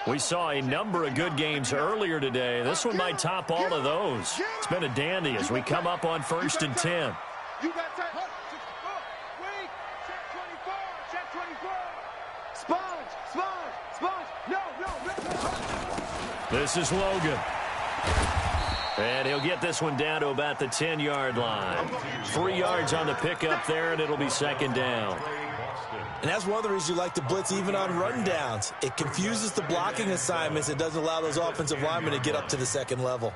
We saw a number of good games earlier today. This one might top all of those. It's been a dandy as we come up on 1st and 10. You got time. Wait. Check 24. Check 24. Sponge. Sponge. Sponge. No. This is Logan. And he'll get this one down to about the 10-yard line. 3 yards on the pickup there, and it'll be 2nd down. And that's one of the reasons you like to blitz even on rundowns. It confuses the blocking assignments. It doesn't allow those offensive linemen to get up to the 2nd level.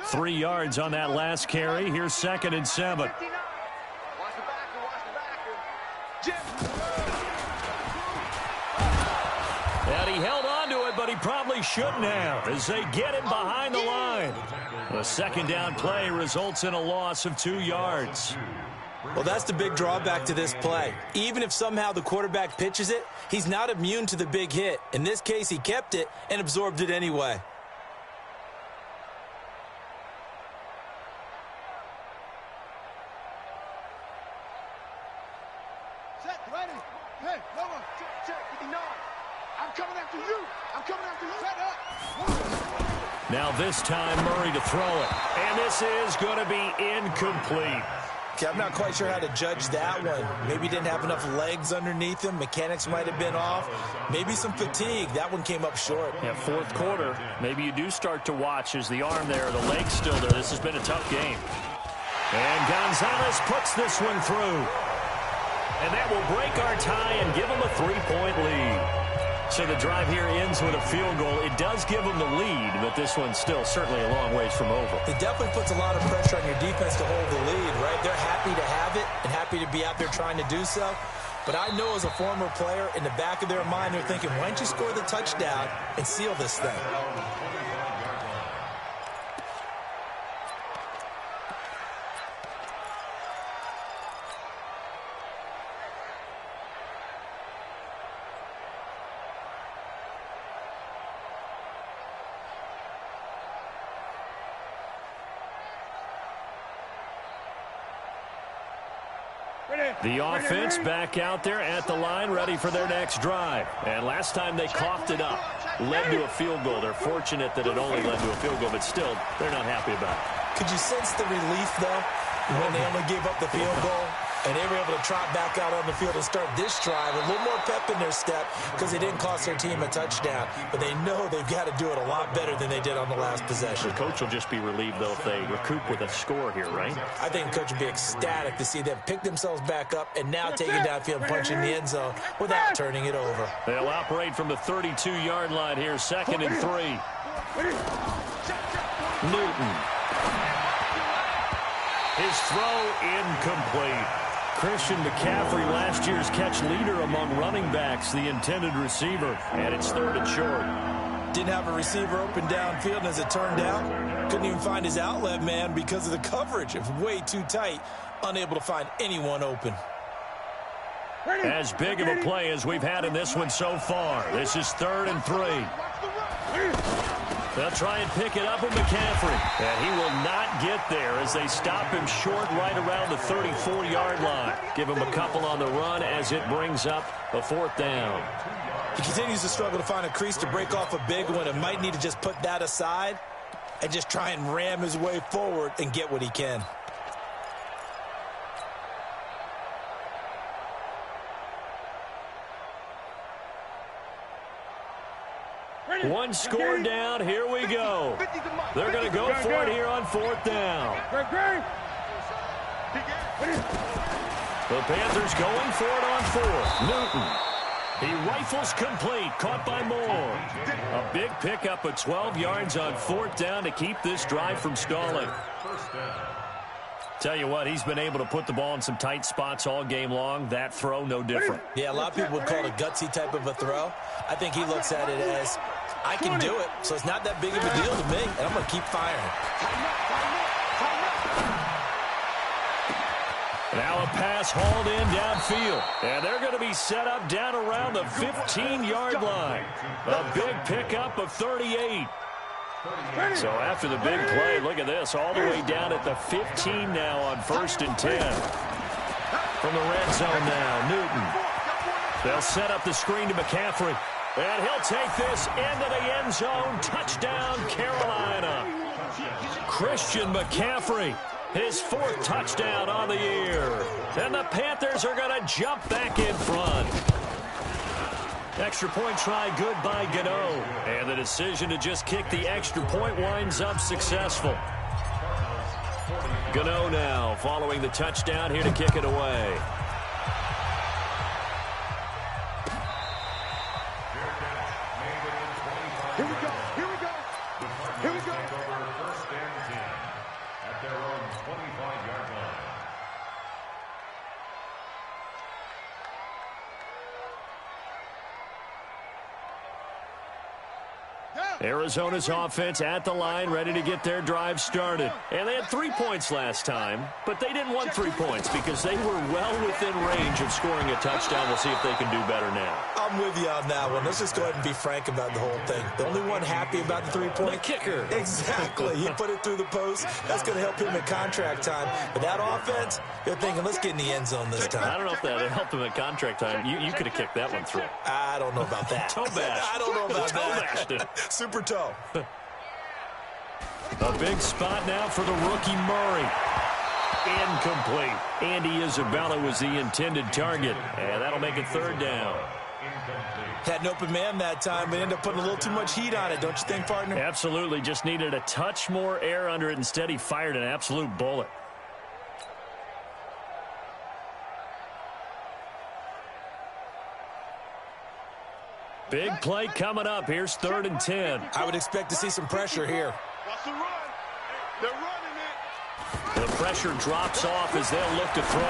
Three yards on that last carry. Here's 2nd and 7. Watch the backer. Watch the backer. And he held on to it, but he probably shouldn't have as they get him behind the line. The 2nd down play results in a loss of 2 yards. Well, that's the big drawback to this play. Even if somehow the quarterback pitches it, he's not immune to the big hit. In this case, he kept it and absorbed it anyway. Set, ready. Hey, Lower. Check 59. I'm coming after you. I'm coming after you. Set up. Now this time, Murray to throw it. And this is going to be incomplete. Okay, I'm not quite sure how to judge that one. Maybe he didn't have enough legs underneath him. Mechanics might have been off. Maybe some fatigue. That one came up short. Yeah, 4th quarter. Maybe you do start to watch as the arm there, the leg's still there. This has been a tough game. And Gonzalez puts this one through. And that will break our tie and give him a 3-point lead. So the drive here ends with a field goal. It does give them the lead, but this one's still certainly a long ways from over. It definitely puts a lot of pressure on your defense to hold the lead, right? They're happy to have it and happy to be out there trying to do so. But I know as a former player, in the back of their mind, they're thinking, why don't you score the touchdown and seal this thing? The offense back out there at the line, ready for their next drive. And last time they coughed it up, led to a field goal. They're fortunate that it only led to a field goal, but still, they're not happy about it. Could you sense the relief, though, when they only gave up the field goal? And they were able to trot back out on the field and start this drive. A little more pep in their step because they didn't cost their team a touchdown. But they know they've got to do it a lot better than they did on the last possession. The coach will just be relieved, though, if they recoup with a score here, right? I think the coach would be ecstatic to see them pick themselves back up and now take it downfield, punching the end zone without turning it over. They'll operate from the 32-yard line here, 2nd and 3. Newton. His throw incomplete. Christian McCaffrey, last year's catch leader among running backs, the intended receiver, and it's 3rd and short. Didn't have a receiver open downfield, and as it turned out, couldn't even find his outlet man because of the coverage. It was way too tight, unable to find anyone open. As big of a play as we've had in this one so far. This is 3rd and 3. They'll try and pick it up with McCaffrey. And he will not get there as they stop him short right around the 34-yard line. Give him a couple on the run as it brings up a 4th down. He continues to struggle to find a crease to break off a big one and might need to just put that aside and just try and ram his way forward and get what he can. One score down. Here we go. They're going to go for it here on 4th down. The Panthers going for it on 4th. Newton. He rifles complete. Caught by Moore. A big pickup of 12 yards on 4th down to keep this drive from stalling. Tell you what, he's been able to put the ball in some tight spots all game long. That throw, no different. Yeah, a lot of people would call it a gutsy type of a throw. I think he looks at it as, I can do it, so it's not that big of a deal to me, and I'm going to keep firing. Now a pass hauled in downfield, and they're going to be set up down around the 15-yard line. A big pickup of 38. So after the big play, look at this, all the way down at the 15 now on 1st and 10. From the red zone now, Newton. They'll set up the screen to McCaffrey. And he'll take this into the end zone. Touchdown, Carolina. Christian McCaffrey, his 4th touchdown on the year. And the Panthers are going to jump back in front. Extra point try good by Gano. And the decision to just kick the extra point winds up successful. Gano now following the touchdown here to kick it away. Here we go. Here we go. Here we go. First and 10 at their own 25-yard line. Arizona's offense at the line, ready to get their drive started. And they had 3 points last time, but they didn't want 3 points because they were well within range of scoring a touchdown. We'll see if they can do better now. I'm with you on that one. Let's just go ahead and be frank about the whole thing. The only one happy about the 3-point. The kicker. Exactly. He put it through the post. That's going to help him in contract time. But that offense, they're thinking, let's get in the end zone this time. I don't know if that helped him in contract time. You could have kicked that one through. I don't know about that. Toe bash. I don't know about that. that. Super toe. A big spot now for the rookie Murray. Incomplete. Andy Isabella was the intended target. And that'll make it 3rd down. Had an open man that time, but ended up putting a little too much heat on it, don't you think, partner? Absolutely. Just needed a touch more air under it. Instead, he fired an absolute bullet. Big play coming up. Here's 3rd and 10. I would expect to see some pressure here. Watch the run. They're running it. The pressure drops off as they'll look to throw.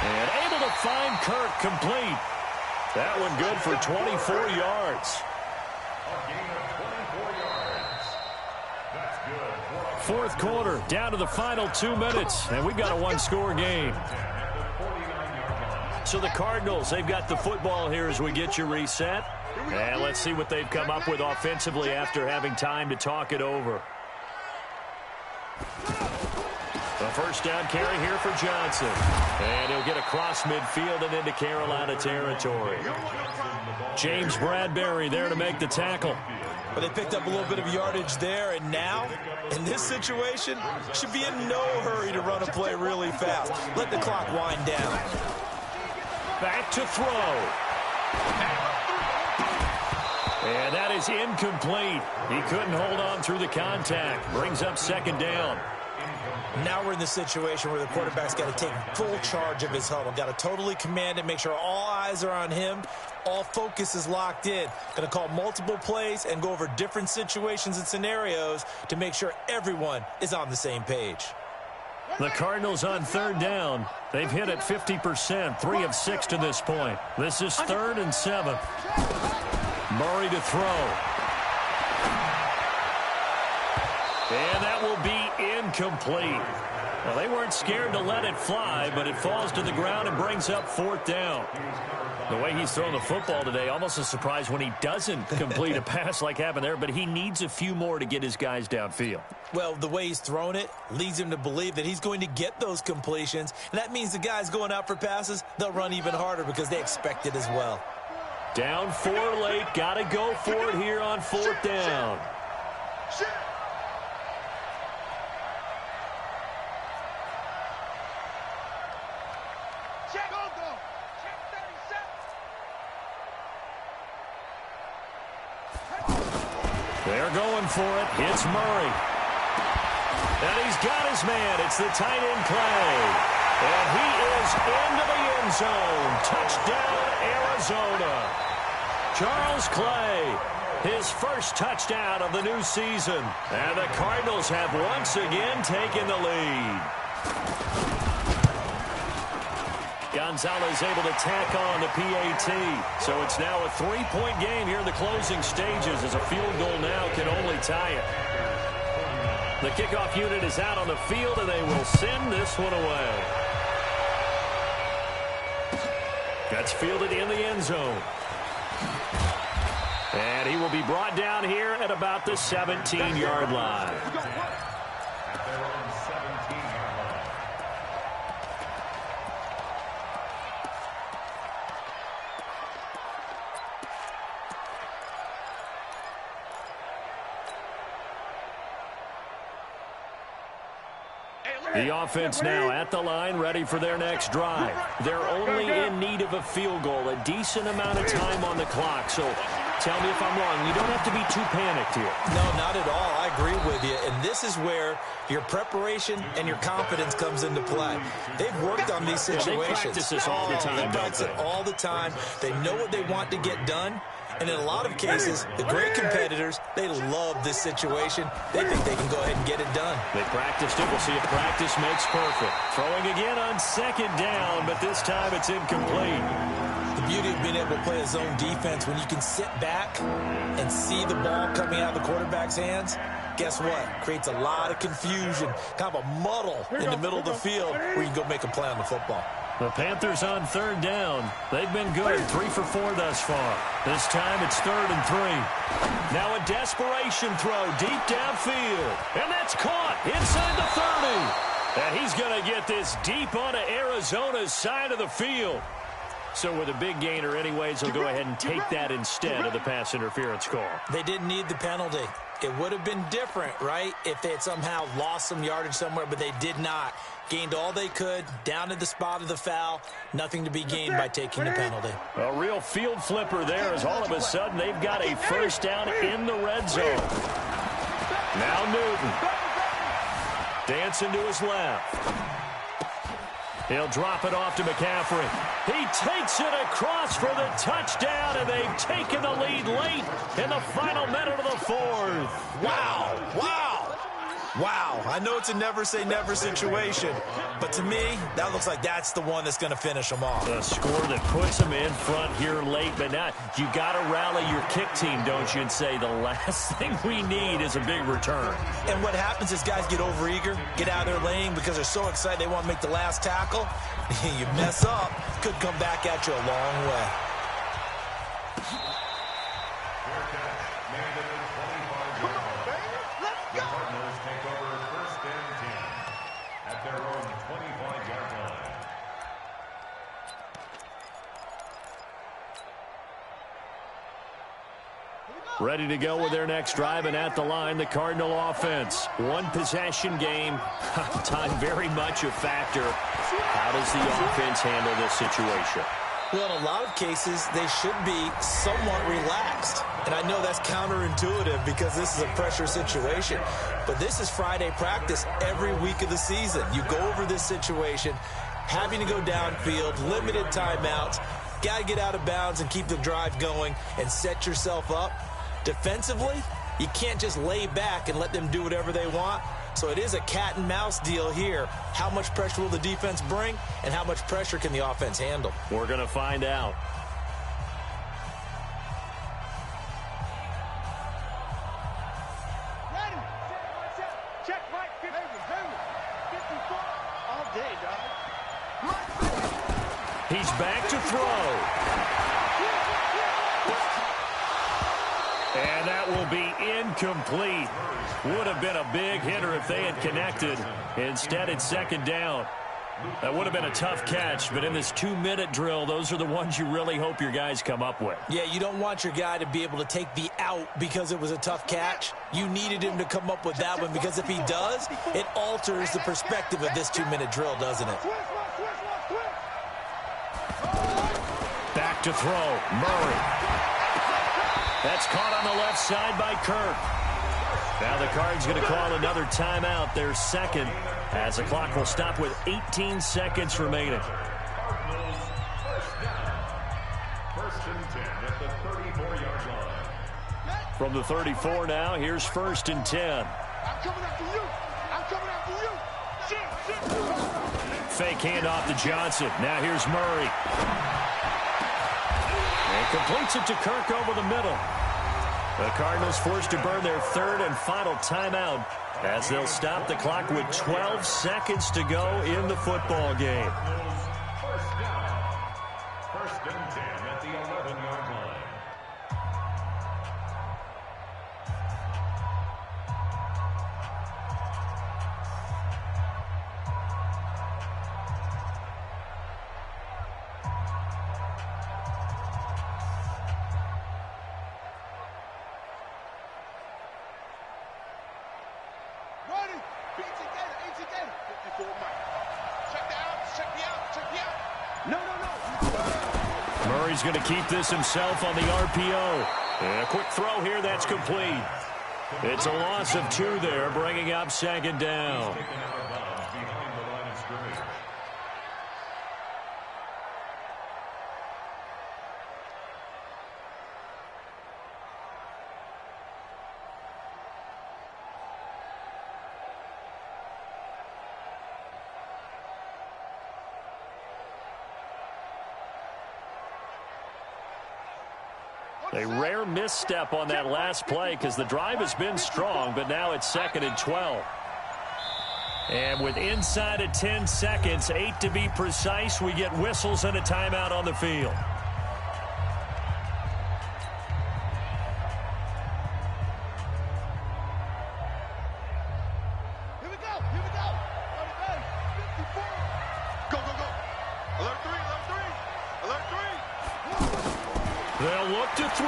And able to find Kirk complete. That one good for 24 yards. A gain of 24 yards. That's good. 4th quarter, down to the final 2 minutes. And we've got a 1-score game. So the Cardinals, they've got the football here as we get you reset. And let's see what they've come up with offensively after having time to talk it over. The first down carry here for Johnson. And he'll get across midfield and into Carolina territory. James Bradbury there to make the tackle. But they picked up a little bit of yardage there, and now, in this situation, should be in no hurry to run a play really fast. Let the clock wind down. Back to throw. And that is incomplete. He couldn't hold on through the contact. Brings up second down. Now we're in the situation where the quarterback's got to take full charge of his huddle. Got to totally command it, make sure all eyes are on him. All focus is locked in. Going to call multiple plays and go over different situations and scenarios to make sure everyone is on the same page. The Cardinals on third down. They've hit it 50%, 3 of 6 to this point. This is 3rd and 7. Murray to throw. And that will be incomplete. Well, they weren't scared to let it fly, but it falls to the ground and brings up 4th down. The way he's thrown the football today, almost a surprise when he doesn't complete a pass like happened there, but he needs a few more to get his guys downfield. Well, the way he's thrown it leads him to believe that he's going to get those completions. And that means the guys going out for passes, they'll run even harder because they expect it as well. Down 4 late. Got to go for it here on 4th down. They're going for it. It's Murray. And he's got his man. It's the tight end Clay. And he is into the end zone. Touchdown, Arizona. Charles Clay, his first touchdown of the new season. And the Cardinals have once again taken the lead. Gonzalez able to tack on the PAT. So it's now a 3-point game here in the closing stages as a field goal now can only tie it. The kickoff unit is out on the field, and they will send this one away. That's fielded in the end zone. And he will be brought down here at about the 17-yard line. The offense now at the line, ready for their next drive. They're only in need of a field goal, a decent amount of time on the clock. So tell me if I'm wrong. You don't have to be too panicked here. No, not at all. I agree with you. And this is where your preparation and your confidence comes into play. They've worked on these situations. They practice this all the time. They practice it all the time. They know what they want to get done. And in a lot of cases, the great competitors, they love this situation. They think they can go ahead and get it done. They practiced it. We'll see if practice makes perfect. Throwing again on second down, but this time it's incomplete. The beauty of being able to play a zone defense, when you can sit back and see the ball coming out of the quarterback's hands, guess what? Creates a lot of confusion, kind of a muddle in the middle of the field where you can go make a play on the football. The Panthers on third down. They've been good, 3 for 4 thus far. This time it's 3rd and 3. Now a desperation throw deep downfield. And that's caught inside the 30. And he's going to get this deep onto Arizona's side of the field. So with a big gainer anyways, he'll go ahead and take that instead of the pass interference call. They didn't need the penalty. It would have been different, right, if they had somehow lost some yardage somewhere, but they did not. Gained all they could, down to the spot of the foul. Nothing to be gained by taking the penalty. A real field flipper there as all of a sudden they've got a first down in the red zone. Now Newton. Dancing to his left. He'll drop it off to McCaffrey. He takes it across for the touchdown, and they've taken the lead late in the final minute of the 4th. Wow, wow. Wow, I know it's a never-say-never situation, but to me, that looks like that's the one that's going to finish them off. A score that puts them in front here late, but now you got to rally your kick team, don't you, and say the last thing we need is a big return. And what happens is guys get overeager, get out of their lane because they're so excited they want to make the last tackle. You mess up, could come back at you a long way. Ready to go with their next drive, and at the line, the Cardinal offense. One possession game. Time very much a factor. How does the offense handle this situation? Well, in a lot of cases, they should be somewhat relaxed. And I know that's counterintuitive because this is a pressure situation. But this is Friday practice every week of the season. You go over this situation, having to go downfield, limited timeouts, got to get out of bounds and keep the drive going and set yourself up. Defensively, you can't just lay back and let them do whatever they want. So it is a cat and mouse deal here. How much pressure will the defense bring, and how much pressure can the offense handle? We're going to find out. Ready. Check, Mike. 54 all day, dog. He's back to throw. And that will be incomplete. Would have been a big hitter if they had connected. Instead, it's second down. That would have been a tough catch, but in this 2-minute drill, those are the ones you really hope your guys come up with. Yeah, you don't want your guy to be able to take the out because it was a tough catch. You needed him to come up with that one because if he does, it alters the perspective of this 2-minute drill, doesn't it? Back to throw. Murray. That's caught on the left side by Kirk. Now the Cards going to call another timeout, their second, as the clock will stop with 18 seconds remaining. First and 10 at the 34-yard line. From the 34 now, here's first and 10. I'm coming after you. I'm coming after you. Fake handoff to Johnson. Now here's Murray. And completes it to Kirk over the middle. The Cardinals forced to burn their third and final timeout as they'll stop the clock with 12 seconds to go in the football game. First down. First and 10 at the 11-yard line. Murray's going to keep this himself on the RPO. And a quick throw here, that's complete. It's a loss of 2 there, bringing up second down. Taken out of bounds behind the line of scrimmage. A rare misstep on that last play because the drive has been strong, but now it's second and 12. And with inside of 10 seconds, 8 to be precise, we get whistles and a timeout on the field. Here we go. Here we go. Ready, 54. Go, go, go. Alert 3, alert 3. Alert 3. They'll look to throw.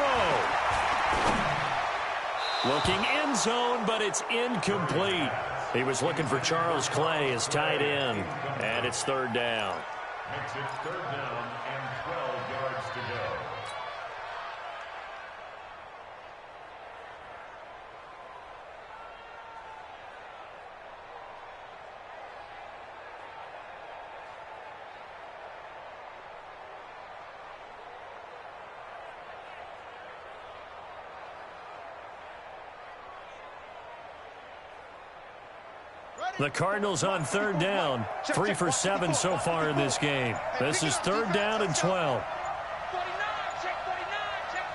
Looking end zone, but it's incomplete. He was looking for Charles Clay as tight end, and it's third down. Makes it third down and 12 yards to go. The Cardinals on third down, 3 for 7 so far in this game. This is third down and 12. 49, check 49, check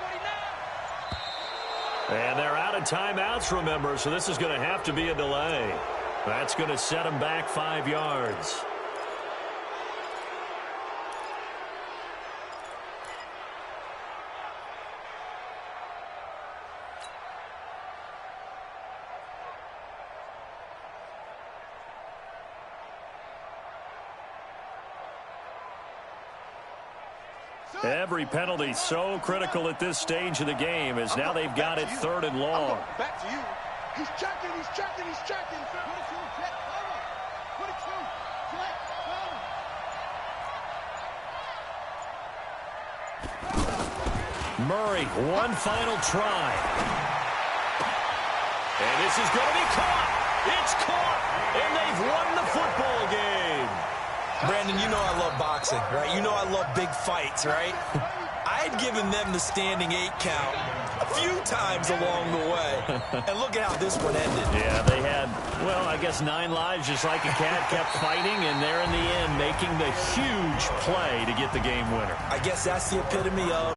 49. And they're out of timeouts, remember, so this is going to have to be a delay. That's going to set them back 5 yards. Every penalty so critical at this stage of the game as now they've got it 3rd and long. Back to you. He's checking, he's checking, he's checking. 22, check, cover. 22, check, cover. Murray, one final try. And this is going to be caught. It's caught, and they've won the football game. Brandon, you know I love boxing, right? You know I love big fights, right? I had given them the standing 8 count a few times along the way. And look at how this one ended. Yeah, they had, well, I guess 9 lives just like a cat, kept fighting, and they're in the end making the huge play to get the game winner. I guess that's the epitome of